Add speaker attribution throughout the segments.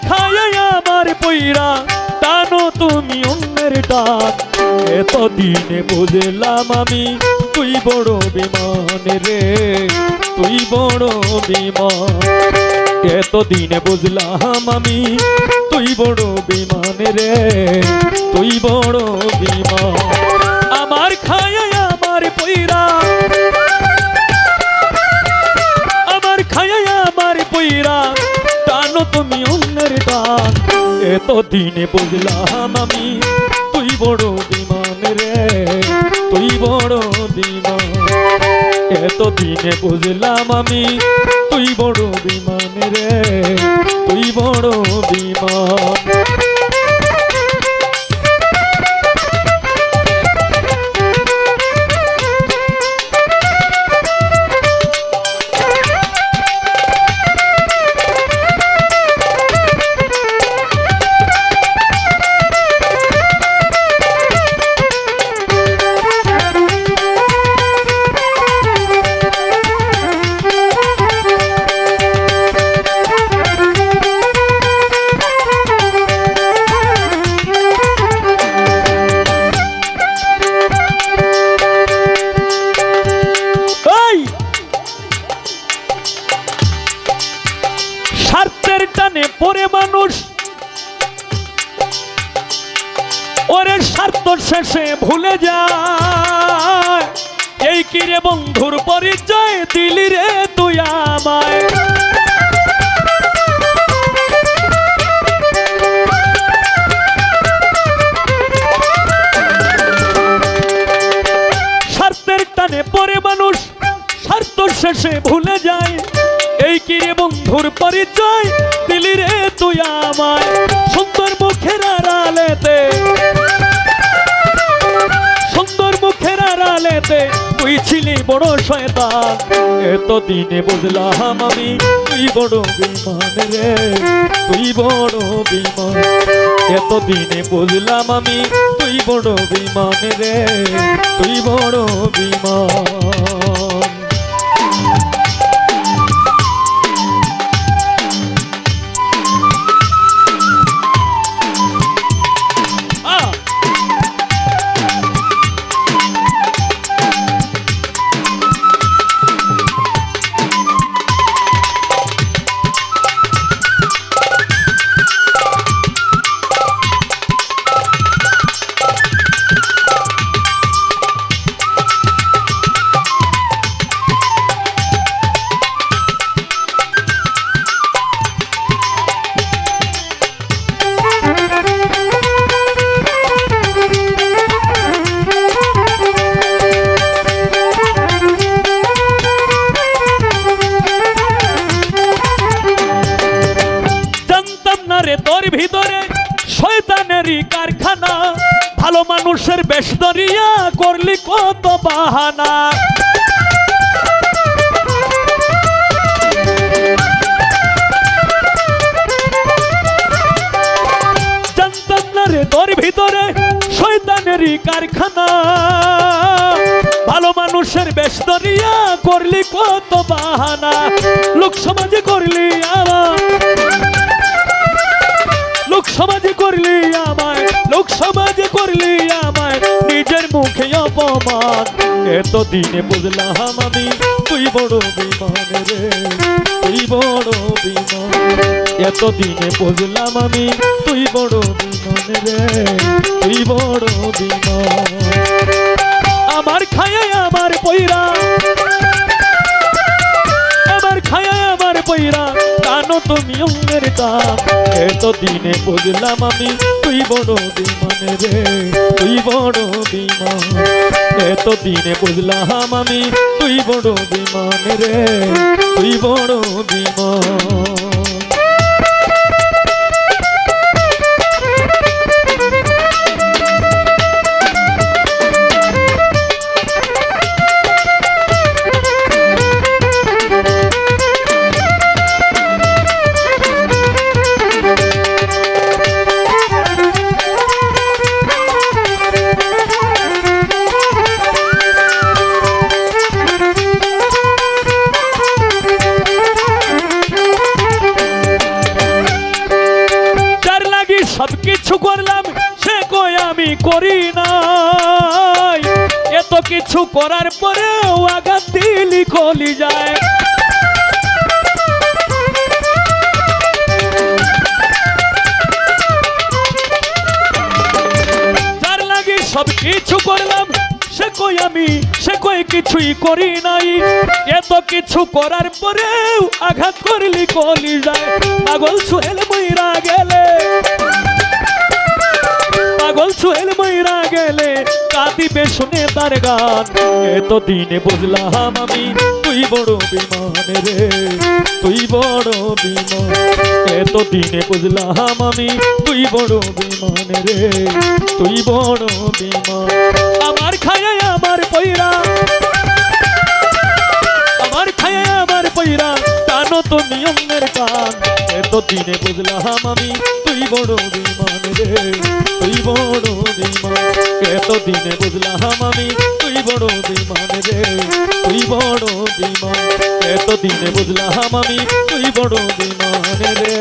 Speaker 1: খায় আমার পইরা টানো তুমি অন্যের টান। এতদিনে বুঝলাম আমি তুই বড় বিমান রে, তুই বড় বিমান। এতদিনে বুঝলাম আমি তুই বড় বিমান রে, তুই বড় বিমান। আমার খায় আমার পইরা, আমার খায় আমার পইরা টানো তুমি অন্যের টান। এতদিনে বুঝলাম আমি তুই বড় বিমান রে, তুই বড় বিমান। এতদিনে বুঝলাম আমি তুই বড় বিমান রে, তুই বড় বিমান। স্বার্থের টানে পড়ে মানুষ ওরে স্বার্থ শেষে ভুলে যায়। এই কি রে বন্ধুর পরিচয় দিলি রে তুই আমায়। স্বার্থের টানে পড়ে মানুষ স্বার্থ শেষে ভুলে যায়। এই কি রে বন্ধুর পরিচয় দিলি রে তুই আমায়। সুন্দর মুখের আড়ালেতে, সুন্দর মুখের আড়ালেতে তুই ছিলি বড় শয়তান। এতদিনে বুঝলাম আমি তুই বড় বিমান রে, তুই বড় বিমান। এতদিনে বুঝলাম আমি তুই বড় বিমান রে, তুই বড় বিমান। তোর ভিতরে শয়তানেরই কারখানা। ভালো মানুষের বেশ ধরিয়া করলি কত বাহানা। জানতাম না রে তোর ভিতরে শয়তানেরই কারখানা। ভালো মানুষের বেশ ধরিয়া করলি কত বাহানা। লোক সমাজে করলি আমার, লোক সমাজে করলি আমায়, লোক সমাজে করলি আমায় নিজের মুখে অপমান। এতদিনে বুঝলাম আমি তুই বড় বিমান রে, তুই বড় বিমান। এতদিনে বুঝলাম আমি তুই বড় বিমান রে, তুই বড় বিমান। আমার খায় আমার পইরা, আমার খায় আমার পইরা টানো তুমি অন্যের টান। এতদিনে বুঝলাম আমি তুই বড় বিমান রে, তুই বড় বিমান। এতদিনে বুঝলাম আমি তুই বড় বিমান রে, তুই বড় বিমান। সবকিছু করলাম সে কই আমি করি নাই, এত কিছু করার পরেও আঘাত দিলি কলি যায়। যার লাগে সবকিছু করলাম সে কই আমি, সে কই কিছুই করি নাই, এত কিছু করার পরেও আঘাত করলি কলি যায়। পাগল সোহেল মইরা গেলে, পাগল সোহেল মইরা গেলে কাঁদিবে শুনে তার গান। এত দিনে বুঝলাম আমি তুই বড় বিমান রে, তুই বড় বিমান। এত দিনে বুঝলাম আমি তুই বড় বিমান রে, তুই বড় বিমান। আমার খায়া আমার পয়রা, আমার খায়া আমার পয়রা টানো তো নিয়মের গান। এত দিনে বুঝলাম আমি তুই বড় বিমান রে, তুই বড় বিমান। এত দিনে বুঝলাম আমি তুই বড় বিমান রে, তুই বড় বিমান। এত দিনে বুঝলাম আমি তুই বড় বিমান রে,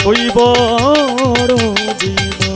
Speaker 1: তুই বড় বিমান।